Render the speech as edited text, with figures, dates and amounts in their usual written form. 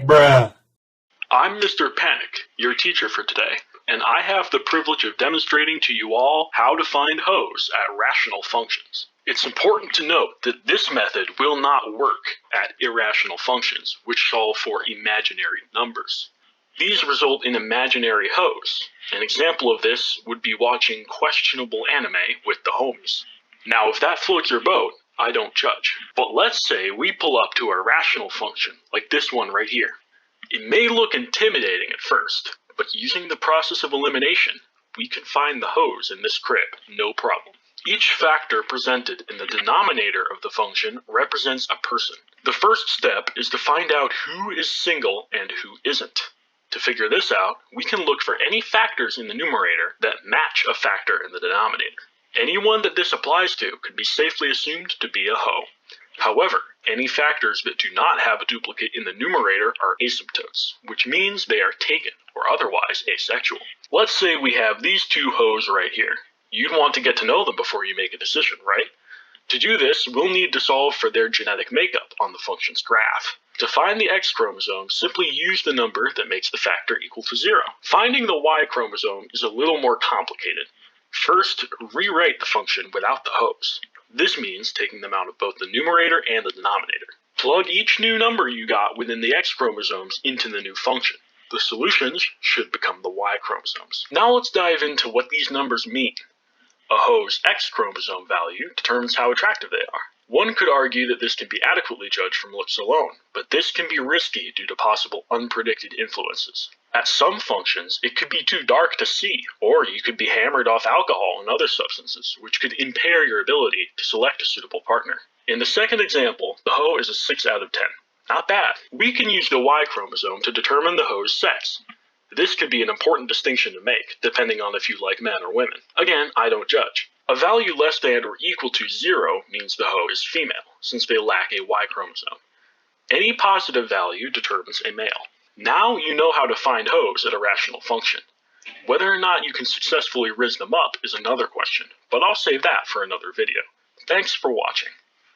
Bruh. I'm Mr. Panic, your teacher for today, and I have the privilege of demonstrating to you all how to find hoes at rational functions. It's important to note that this method will not work at irrational functions, which solve for imaginary numbers. These result in imaginary hoes. An example of this would be watching questionable anime with the homies. Now, if that floats your boat, I don't judge. But let's say we pull up to a rational function, like this one right here. It may look intimidating at first, but using the process of elimination, we can find the hoes in this crib, no problem. Each factor presented in the denominator of the function represents a person. The first step is to find out who is single and who isn't. To figure this out, we can look for any factors in the numerator that match a factor in the denominator. Anyone that this applies to could be safely assumed to be a hoe. However, any factors that do not have a duplicate in the numerator are asymptotes, which means they are taken or otherwise asexual. Let's say we have these two hoes right here. You'd want to get to know them before you make a decision, right? To do this, we'll need to solve for their genetic makeup on the function's graph. To find the X chromosome, simply use the number that makes the factor equal to 0. Finding the Y chromosome is a little more complicated. First, rewrite the function without the hoes. This means taking them out of both the numerator and the denominator. Plug each new number you got within the X chromosomes into the new function. The solutions should become the Y chromosomes. Now let's dive into what these numbers mean. A hoe's X chromosome value determines how attractive they are. One could argue that this can be adequately judged from looks alone, but this can be risky due to possible unpredicted influences. At some functions, it could be too dark to see, or you could be hammered off alcohol and other substances, which could impair your ability to select a suitable partner. In the second example, the hoe is a 6 out of 10. Not bad. We can use the Y chromosome to determine the hoe's sex. This could be an important distinction to make, depending on if you like men or women. Again, I don't judge. A value less than or equal to 0 means the hoe is female, since they lack a Y chromosome. Any positive value determines a male. Now you know how to find hoes at a rational function. Whether or not you can successfully riz them up is another question, but I'll save that for another video. Thanks for watching.